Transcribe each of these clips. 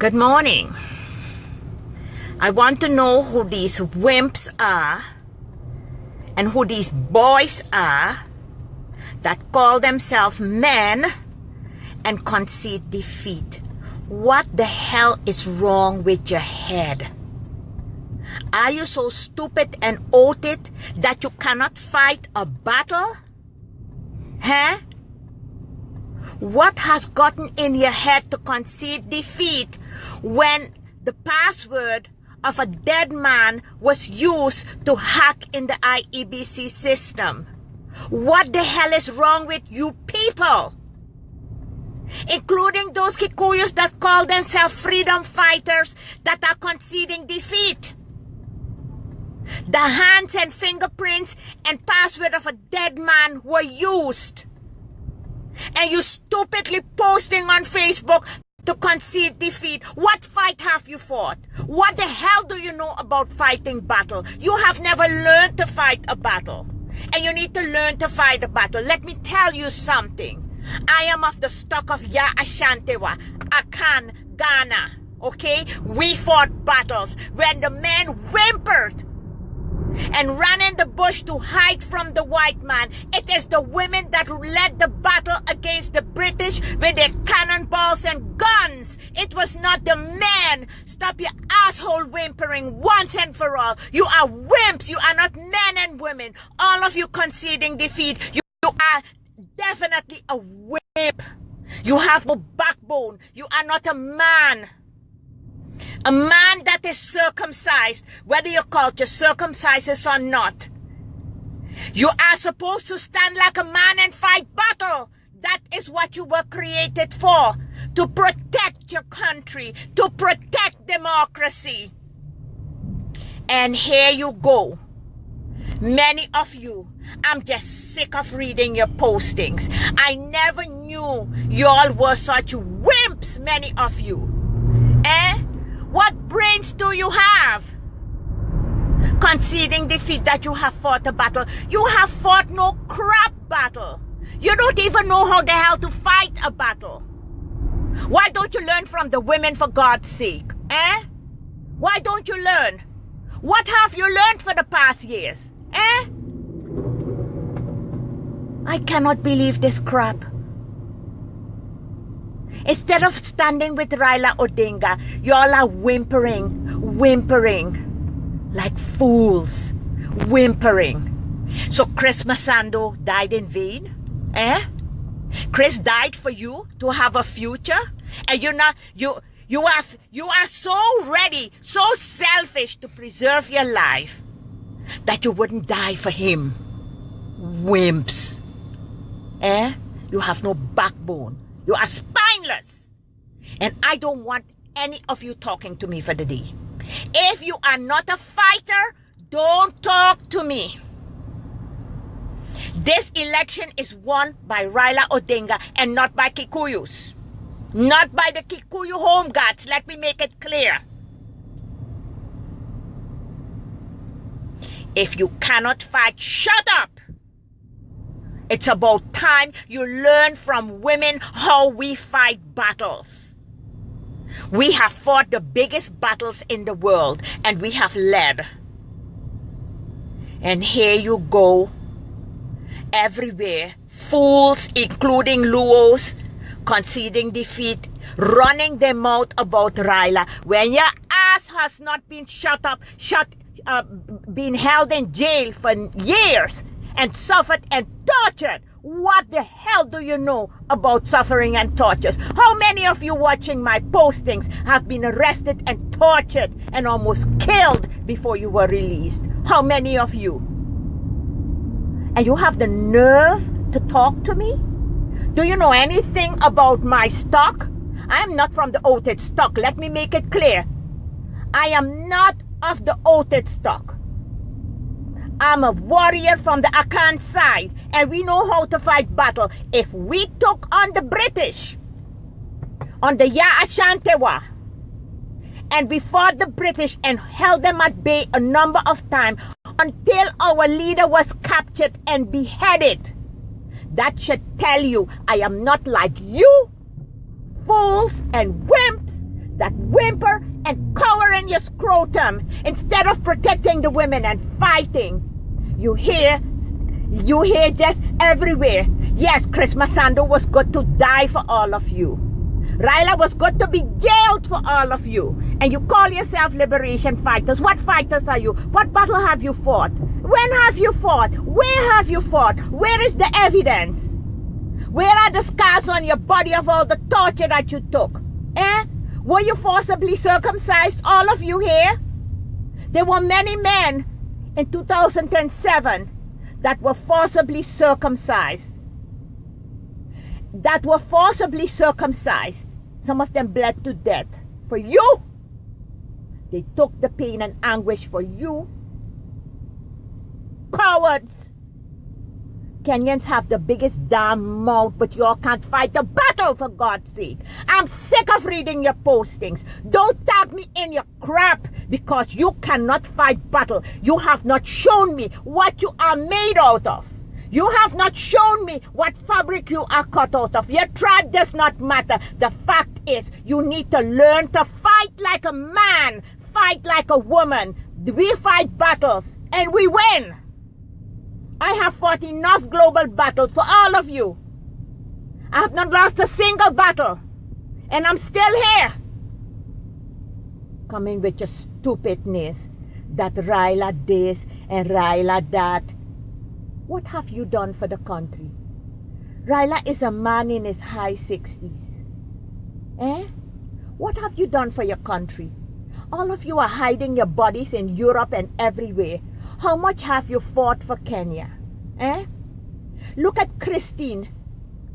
Good morning. I want to know who these wimps are and who these boys are that call themselves men and concede defeat. What the hell is wrong with your head? Are you so stupid and oated that you cannot fight a battle? Huh? What has gotten in your head to concede defeat when the password of a dead man was used to hack in the IEBC system? What the hell is wrong with you people? Including those Kikuyus that call themselves freedom fighters that are conceding defeat. The hands and fingerprints and password of a dead man were used. And you stupidly posting on Facebook to concede defeat. What fight have you fought? What the hell do you know about fighting battle? You have never learned to fight a battle. And you need to learn to fight a battle. Let me tell you something. I am of the stock of Ya Ashantewa, Akan, Ghana. Okay? We fought battles when the men whimpered and ran in the bush to hide from the white man. It is the women that led the battle against the British with their cannonballs and guns. It was not the men. Stop your asshole whimpering once and for all. You are wimps. You are not men and women. All of you conceding defeat. You are definitely a wimp. You have no backbone. You are not a man. A man that is circumcised, whether your culture circumcises or not. You are supposed to stand like a man and fight battle. That is what you were created for. To protect your country. To protect democracy. And here you go. Many of you, I'm just sick of reading your postings. I never knew y'all were such wimps, many of you. What brains do you have? Conceding defeat that you have fought a battle. You have fought no crap battle. You don't even know how the hell to fight a battle. Why don't you learn from the women, for God's sake? Why don't you learn? What have you learned for the past years? I cannot believe this crap. Instead of standing with Raila Odinga, y'all are whimpering like fools, whimpering. So Chris Masando died in vain? Chris died for you to have a future, and you are so ready, so selfish to preserve your life that you wouldn't die for him. Wimps. You have no backbone. You are spineless. And I don't want any of you talking to me for the day. If you are not a fighter, don't talk to me. This election is won by Raila Odinga and not by Kikuyus. Not by the Kikuyu home guards. Let me make it clear. If you cannot fight, shut up. It's about time you learn from women how we fight battles. We have fought the biggest battles in the world, and we have led. And here you go, everywhere, fools, including Luos, conceding defeat, running their mouth about Raila, when your ass has not been been held in jail for years, and suffered and tortured. What the hell do you know about suffering and tortures? How many of you watching my postings have been arrested and tortured and almost killed before you were released? How many of you? And you have the nerve to talk to me? Do you know anything about my stock? I am not from the oated stock. Let me make it clear. I am not of the oated stock. I'm a warrior from the Akan side, and we know how to fight battle. If we took on the British, on the Ya Ashantewa, and we fought the British and held them at bay a number of times until our leader was captured and beheaded, that should tell you I am not like you fools and wimps that whimper and cower in your scrotum instead of protecting the women and fighting. You hear just everywhere. Yes, Chris Masando was good to die for all of you. Raila was good to be jailed for all of you. And you call yourself liberation fighters. What fighters are you? What battle have you fought? When have you fought? Where have you fought? Where is the evidence? Where are the scars on your body of all the torture that you took? Were you forcibly circumcised, all of you here? There were many men in 2007 that were forcibly circumcised. Some of them bled to death for you. They took the pain and anguish for you. Cowards. Kenyans have the biggest damn mouth, but y'all can't fight the battle, for God's sake. I'm sick of reading your postings. Don't tag me in your crap, because you cannot fight battle. You have not shown me what you are made out of. You have not shown me what fabric you are cut out of. Your tribe does not matter. The fact is, you need to learn to fight like a man, fight like a woman. We fight battles, and we win. I have fought enough global battles for all of you. I have not lost a single battle. And I'm still here. Coming with your stupidness. That Raila this and Raila that. What have you done for the country? Raila is a man in his high 60s. What have you done for your country? All of you are hiding your bodies in Europe and everywhere. How much have you fought for Kenya? Look at Christine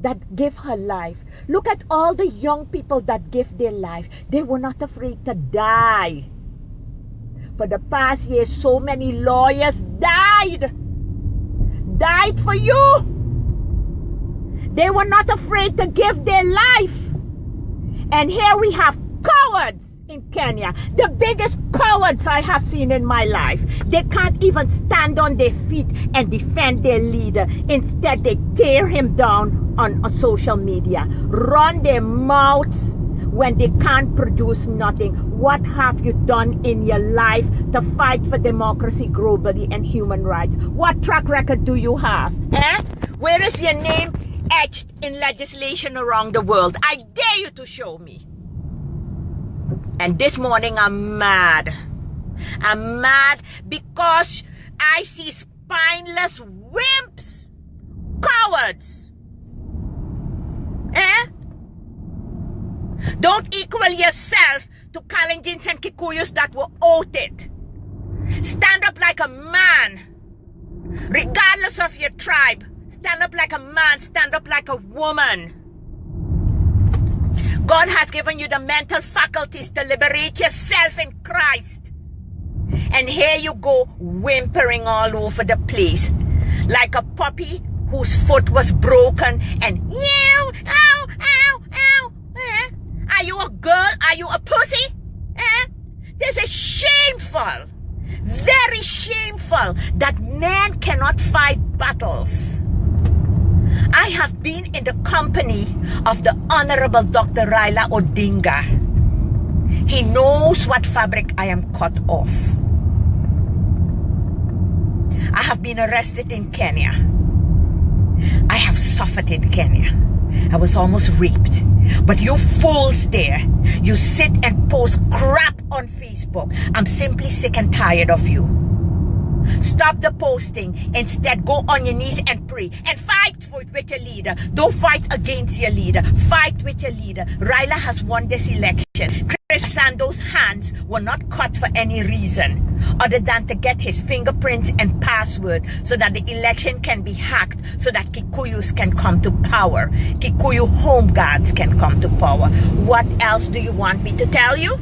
that gave her life. Look at all the young people that gave their life. They were not afraid to die. For the past year, so many lawyers died for you. They were not afraid to give their life. And here we have cowards in Kenya, the biggest cowards I have seen in my life. They can't even stand on their feet and defend their leader. Instead, they tear him down on social media, run their mouths when they can't produce nothing. What have you done in your life to fight for democracy globally and human rights? What track record do you have? Where is your name etched in legislation around the world? I dare you to show me. And this morning I'm mad. I'm mad because I see spineless wimps, cowards. Don't equal yourself to Kalenjins and Kikuyus that were outed. Stand up like a man, regardless of your tribe. Stand up like a man, stand up like a woman. God has given you the mental faculties to liberate yourself in Christ. And here you go, whimpering all over the place. Like a puppy whose foot was broken and ow, ow, ow. Are you a girl? Are you a pussy? This is shameful. Very shameful that men cannot fight battles. I have been in the company of the Honorable Dr. Raila Odinga. He knows what fabric I am cut off. I have been arrested in Kenya. I have suffered in Kenya. I was almost raped. But you fools there, you sit and post crap on Facebook. I'm simply sick and tired of you. Stop the posting. Instead, go on your knees and pray and fight with your leader. Don't fight against your leader. Fight with your leader. Raila has won this election. Chris Sando's hands were not cut for any reason other than to get his fingerprints and password so that the election can be hacked, so that Kikuyus can come to power. Kikuyu home guards can come to power. What else do you want me to tell you?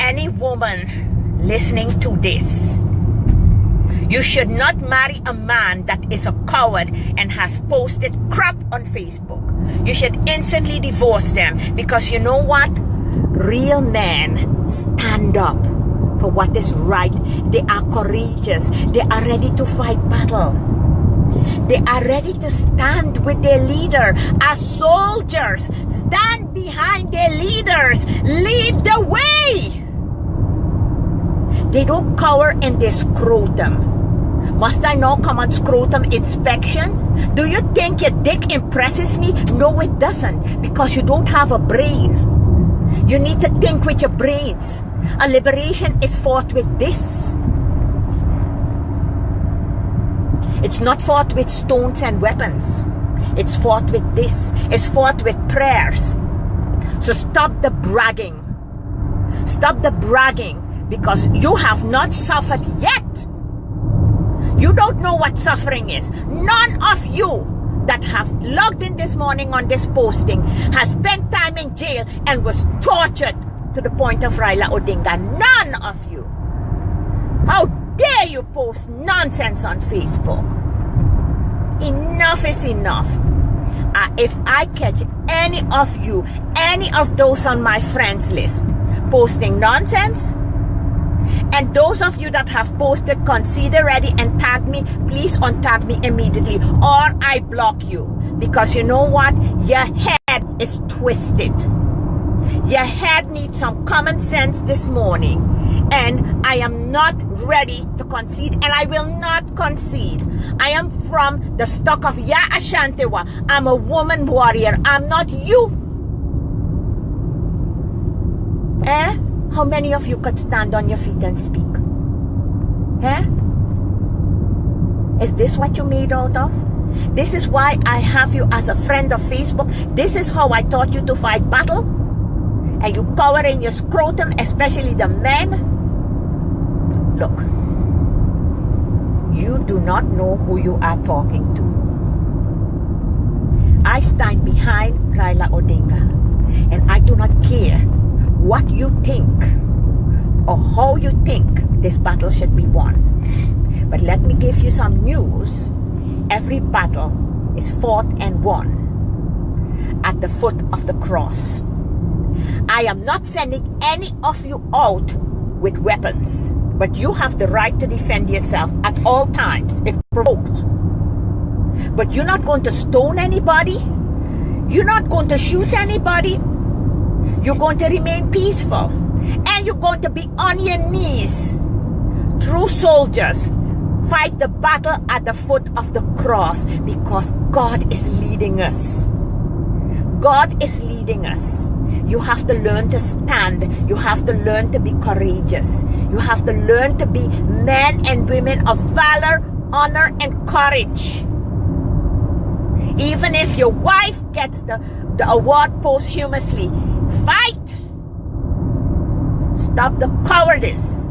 Any woman listening to this, you should not marry a man that is a coward and has posted crap on Facebook. You should instantly divorce them, because you know what? Real men stand up for what is right. They are courageous. They are ready to fight battle. They are ready to stand with their leader. As soldiers, stand behind their leaders. Lead the way. They don't cower in their scrotum. Must I now come on scrotum inspection? Do you think your dick impresses me? No, it doesn't, because you don't have a brain. You need to think with your brains. A liberation is fought with this. It's not fought with stones and weapons. It's fought with this. It's fought with prayers. So stop the bragging. Stop the bragging, because you have not suffered yet. You don't know what suffering is. None of you that have logged in this morning on this posting has spent time in jail and was tortured to the point of Raila Odinga. None of you. How dare you post nonsense on Facebook? Enough is enough. If I catch any of you, any of those on my friends list posting nonsense, and those of you that have posted consider ready and tag me, please untag me immediately, or I block you. Because you know what? Your head is twisted. Your head needs some common sense this morning. And I am not ready to concede, and I will not concede. I am from the stock of Ya Ashantewa. I'm a woman warrior. I'm not you. How many of you could stand on your feet and speak? Is this what you made out of? This is why I have you as a friend of Facebook. This is how I taught you to fight battle. And you cover in your scrotum, especially the men. Look, you do not know who you are talking to. I stand behind Raila Odinga, and I do not care what you think or how you think this battle should be won. But let me give you some news. Every battle is fought and won at the foot of the cross. I am not sending any of you out with weapons, but you have the right to defend yourself at all times if provoked. But you're not going to stone anybody. You're not going to shoot anybody. You're going to remain peaceful. And you're going to be on your knees. True soldiers fight the battle at the foot of the cross, because God is leading us. God is leading us. You have to learn to stand. You have to learn to be courageous. You have to learn to be men and women of valor, honor, and courage. Even if your wife gets the award posthumously, fight. Stop the cowardice.